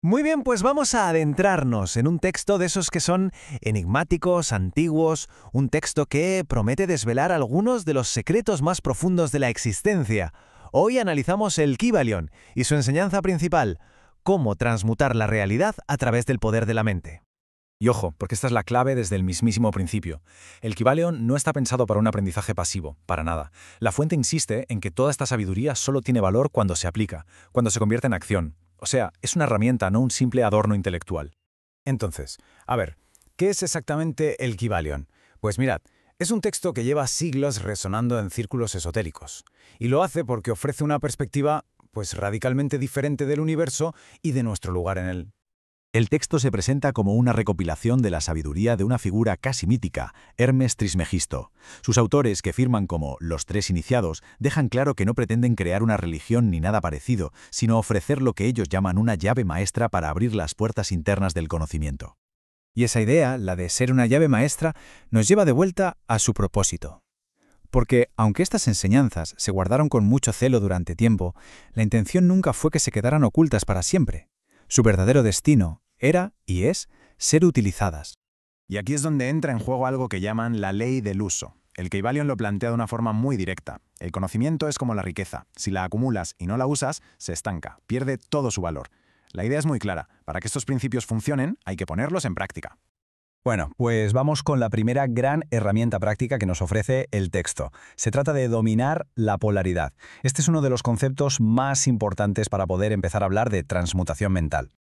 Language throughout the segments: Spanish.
Muy bien, pues vamos a adentrarnos en un texto de esos que son enigmáticos, antiguos, un texto que promete desvelar algunos de los secretos más profundos de la existencia. Hoy analizamos el Kybalion y su enseñanza principal, cómo transmutar la realidad a través del poder de la mente. Y ojo, porque esta es la clave desde el mismísimo principio. El Kybalion no está pensado para un aprendizaje pasivo, para nada. La fuente insiste en que toda esta sabiduría solo tiene valor cuando se aplica, cuando se convierte en acción. O sea, es una herramienta, no un simple adorno intelectual. Entonces, a ver, ¿qué es exactamente el Kybalion? Pues mirad, es un texto que lleva siglos resonando en círculos esotéricos. Y lo hace porque ofrece una perspectiva, pues radicalmente diferente del universo y de nuestro lugar en él. El texto se presenta como una recopilación de la sabiduría de una figura casi mítica, Hermes Trismegisto. Sus autores, que firman como los Tres Iniciados, dejan claro que no pretenden crear una religión ni nada parecido, sino ofrecer lo que ellos llaman una llave maestra para abrir las puertas internas del conocimiento. Y esa idea, la de ser una llave maestra, nos lleva de vuelta a su propósito. Porque, aunque estas enseñanzas se guardaron con mucho celo durante tiempo, la intención nunca fue que se quedaran ocultas para siempre. Su verdadero destino era, y es, ser utilizadas. Y aquí es donde entra en juego algo que llaman la ley del uso. El Kybalion lo plantea de una forma muy directa. El conocimiento es como la riqueza. Si la acumulas y no la usas, se estanca, pierde todo su valor. La idea es muy clara. Para que estos principios funcionen, hay que ponerlos en práctica. Bueno, pues vamos con la primera gran herramienta práctica que nos ofrece el texto. Se trata de dominar la polaridad. Este es uno de los conceptos más importantes para poder empezar a hablar de transmutación mental.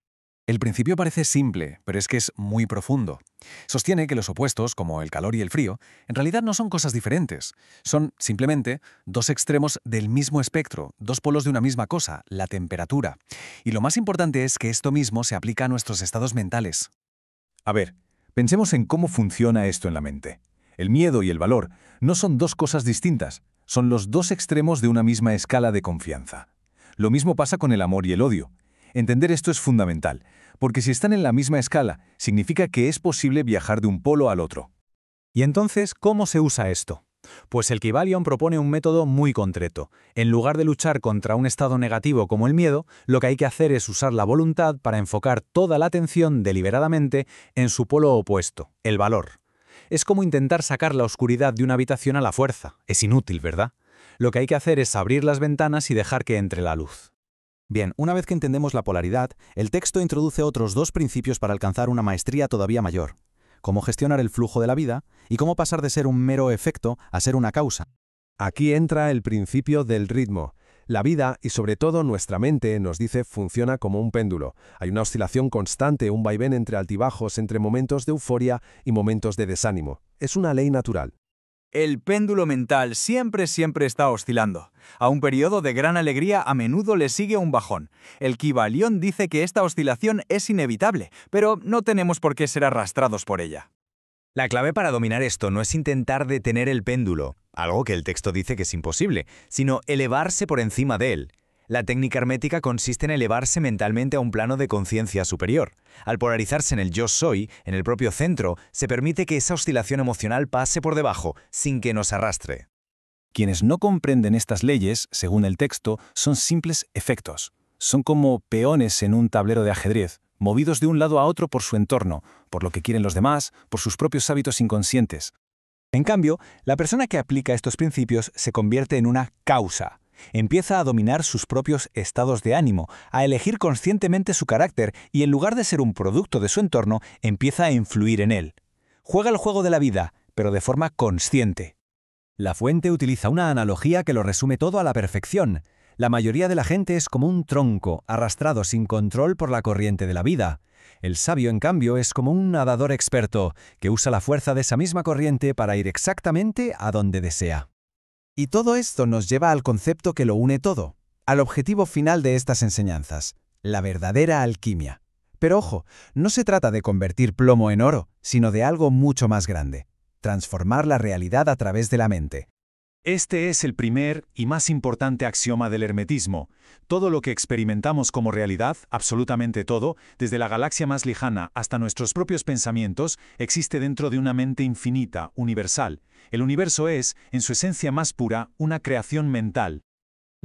El principio parece simple, pero es que es muy profundo. Sostiene que los opuestos, como el calor y el frío, en realidad no son cosas diferentes. Son, simplemente, dos extremos del mismo espectro, dos polos de una misma cosa, la temperatura. Y lo más importante es que esto mismo se aplica a nuestros estados mentales. A ver, pensemos en cómo funciona esto en la mente. El miedo y el valor no son dos cosas distintas, son los dos extremos de una misma escala de confianza. Lo mismo pasa con el amor y el odio. Entender esto es fundamental, porque si están en la misma escala, significa que es posible viajar de un polo al otro. ¿Y entonces cómo se usa esto? Pues el Kybalion propone un método muy concreto. En lugar de luchar contra un estado negativo como el miedo, lo que hay que hacer es usar la voluntad para enfocar toda la atención deliberadamente en su polo opuesto, el valor. Es como intentar sacar la oscuridad de una habitación a la fuerza. Es inútil, ¿verdad? Lo que hay que hacer es abrir las ventanas y dejar que entre la luz. Bien, una vez que entendemos la polaridad, el texto introduce otros dos principios para alcanzar una maestría todavía mayor. Cómo gestionar el flujo de la vida y cómo pasar de ser un mero efecto a ser una causa. Aquí entra el principio del ritmo. La vida, y sobre todo nuestra mente, nos dice, funciona como un péndulo. Hay una oscilación constante, un vaivén entre altibajos, entre momentos de euforia y momentos de desánimo. Es una ley natural. El péndulo mental siempre está oscilando. A un periodo de gran alegría a menudo le sigue un bajón. El Kybalion dice que esta oscilación es inevitable, pero no tenemos por qué ser arrastrados por ella. La clave para dominar esto no es intentar detener el péndulo, algo que el texto dice que es imposible, sino elevarse por encima de él. La técnica hermética consiste en elevarse mentalmente a un plano de conciencia superior. Al polarizarse en el yo soy, en el propio centro, se permite que esa oscilación emocional pase por debajo, sin que nos arrastre. Quienes no comprenden estas leyes, según el texto, son simples efectos. Son como peones en un tablero de ajedrez, movidos de un lado a otro por su entorno, por lo que quieren los demás, por sus propios hábitos inconscientes. En cambio, la persona que aplica estos principios se convierte en una causa. Empieza a dominar sus propios estados de ánimo, a elegir conscientemente su carácter y en lugar de ser un producto de su entorno, empieza a influir en él. Juega el juego de la vida, pero de forma consciente. La fuente utiliza una analogía que lo resume todo a la perfección. La mayoría de la gente es como un tronco, arrastrado sin control por la corriente de la vida. El sabio, en cambio, es como un nadador experto, que usa la fuerza de esa misma corriente para ir exactamente a donde desea. Y todo esto nos lleva al concepto que lo une todo, al objetivo final de estas enseñanzas, la verdadera alquimia. Pero ojo, no se trata de convertir plomo en oro, sino de algo mucho más grande, transformar la realidad a través de la mente. Este es el primer y más importante axioma del hermetismo. Todo lo que experimentamos como realidad, absolutamente todo, desde la galaxia más lejana hasta nuestros propios pensamientos, existe dentro de una mente infinita, universal. El universo es, en su esencia más pura, una creación mental.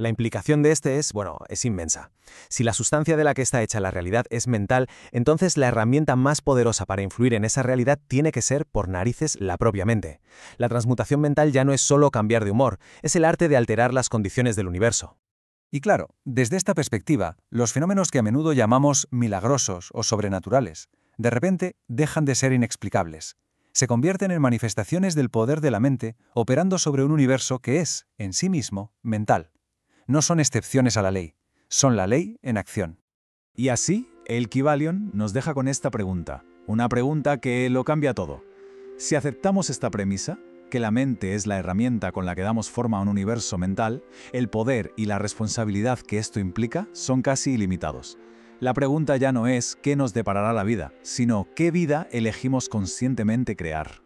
La implicación de este es inmensa. Si la sustancia de la que está hecha la realidad es mental, entonces la herramienta más poderosa para influir en esa realidad tiene que ser, por narices, la propia mente. La transmutación mental ya no es solo cambiar de humor, es el arte de alterar las condiciones del universo. Y claro, desde esta perspectiva, los fenómenos que a menudo llamamos milagrosos o sobrenaturales, de repente dejan de ser inexplicables. Se convierten en manifestaciones del poder de la mente operando sobre un universo que es, en sí mismo, mental. No son excepciones a la ley, son la ley en acción. Y así, el Kybalion nos deja con esta pregunta, una pregunta que lo cambia todo. Si aceptamos esta premisa, que la mente es la herramienta con la que damos forma a un universo mental, el poder y la responsabilidad que esto implica son casi ilimitados. La pregunta ya no es qué nos deparará la vida, sino qué vida elegimos conscientemente crear.